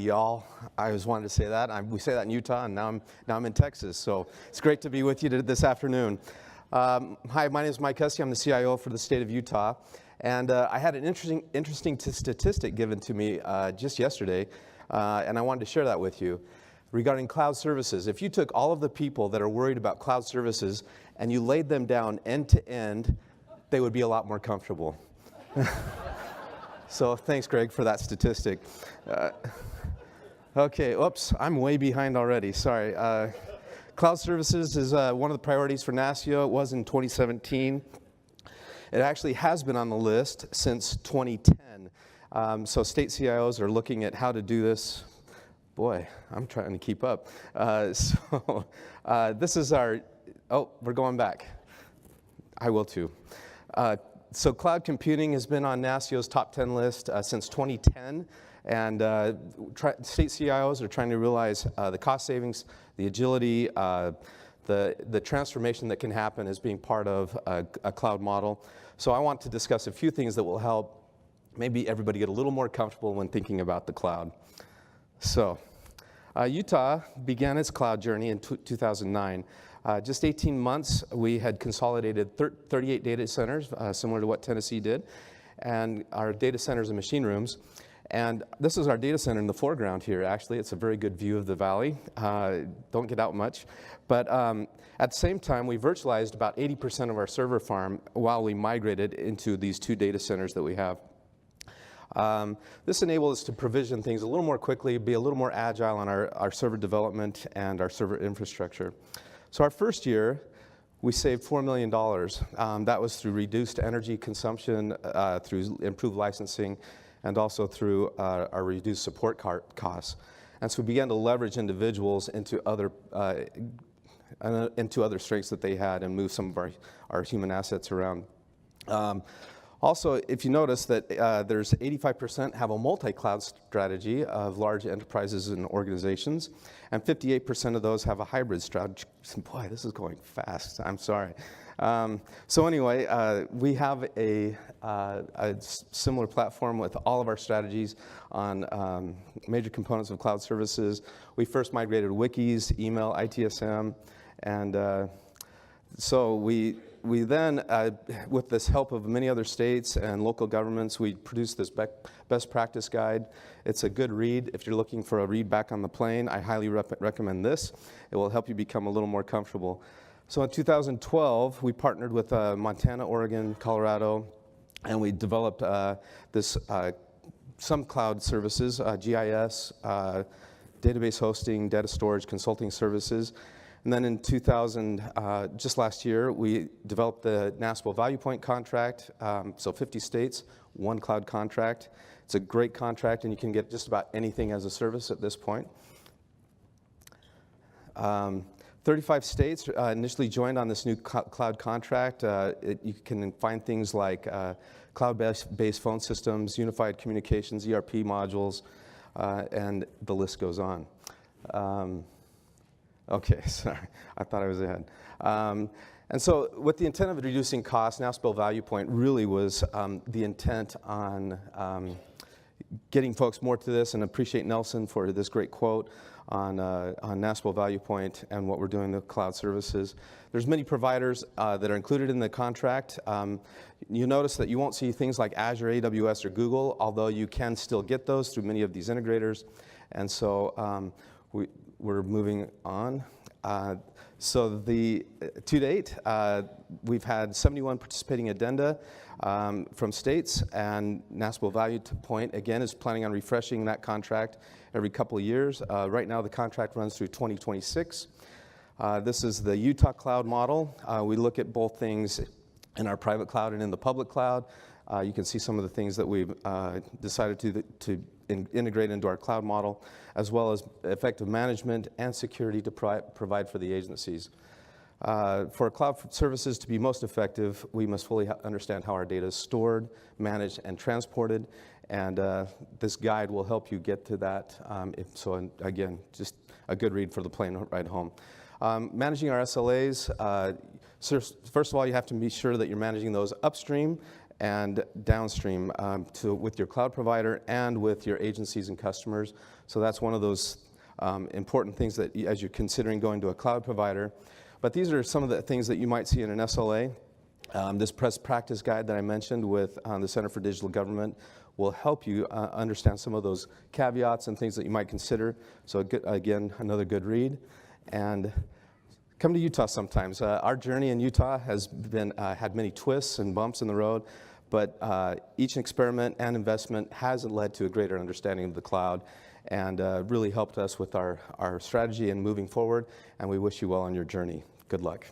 y'all. I always wanted to say that. We say that in Utah, and now I'm in Texas. So it's great to be with you this afternoon. Hi, my name is Mike Hussey. I'm the CIO for the state of Utah. And I had an interesting statistic given to me just yesterday, and I wanted to share that with you regarding cloud services. If you took all of the people that are worried about cloud services and you laid them down end to end, they would be a lot more comfortable. So thanks, Greg, for that statistic. Okay, oops, I'm way behind already, sorry. Cloud services is one of the priorities for NASCIO. It was in 2017. It actually has been on the list since 2010. So state CIOs are looking at how to do this. Boy, I'm trying to keep up. This is our, oh, we're going back. I will too. So cloud computing has been on NASCIO's top 10 list since 2010, and state CIOs are trying to realize the cost savings, the agility, the transformation that can happen as being part of a cloud model. So I want to discuss a few things that will help maybe everybody get a little more comfortable when thinking about the cloud. So Utah began its cloud journey in 2009. Just 18 months, we had consolidated 38 data centers, similar to what Tennessee did, and our data centers and machine rooms. And this is our data center in the foreground here, actually. It's a very good view of the valley. Don't get out much. But at the same time, we virtualized about 80% of our server farm while we migrated into these two data centers that we have. This enabled us to provision things a little more quickly, be a little more agile on our server development and our server infrastructure. So our first year, we saved $4 million. That was through reduced energy consumption, through improved licensing, and also through our reduced support costs. And so we began to leverage individuals into other strengths that they had and move some of our human assets around. Also, if you notice that there's 85% have a multi-cloud strategy of large enterprises and organizations, and 58% of those have a hybrid strategy. Boy, this is going fast. I'm sorry. So anyway, we have a similar platform with all of our strategies on major components of cloud services. We first migrated wikis, email, ITSM, and so we then, with this help of many other states and local governments, we produced this best practice guide. It's a good read. If you're looking for a read back on the plane, I highly recommend this. It will help you become a little more comfortable. So in 2012, we partnered with Montana, Oregon, Colorado, and we developed some cloud services, GIS, database hosting, data storage, consulting services. And then in just last year, we developed the NASCIO Value Point contract, so 50 states, one cloud contract. It's a great contract, and you can get just about anything as a service at this point. 35 states initially joined on this new cloud contract. You can find things like cloud-based phone systems, unified communications, ERP modules, and the list goes on. Okay, sorry, I thought I was ahead. And so with the intent of reducing costs, NASCIO Value Point really was the intent on getting folks more to this, and appreciate Nelson for this great quote on NASCIO Value Point and what we're doing with cloud services. There's many providers that are included in the contract. You notice that you won't see things like Azure, AWS, or Google, although you can still get those through many of these integrators. And so we're moving on. So to date, we've had 71 participating addenda from states, and NASCIO Value Point, again, is planning on refreshing that contract every couple of years. Right now, the contract runs through 2026. This is the Utah cloud model. We look at both things in our private cloud and in the public cloud. You can see some of the things that we've decided to integrate into our cloud model, as well as effective management and security to provide for the agencies. For cloud services to be most effective, we must fully understand how our data is stored, managed, and transported, and this guide will help you get to that. So again, just a good read for the plane ride home. Managing our SLAs, first of all, you have to be sure that you're managing those upstream and downstream with your cloud provider and with your agencies and customers. So that's one of those important things that as you're considering going to a cloud provider. But these are some of the things that you might see in an SLA. This best practice guide that I mentioned with the Center for Digital Government will help you understand some of those caveats and things that you might consider. So again, another good read. And come to Utah sometimes. Our journey in Utah has been had many twists and bumps in the road, but each experiment and investment has led to a greater understanding of the cloud and really helped us with our strategy and moving forward. And we wish you well on your journey. Good luck.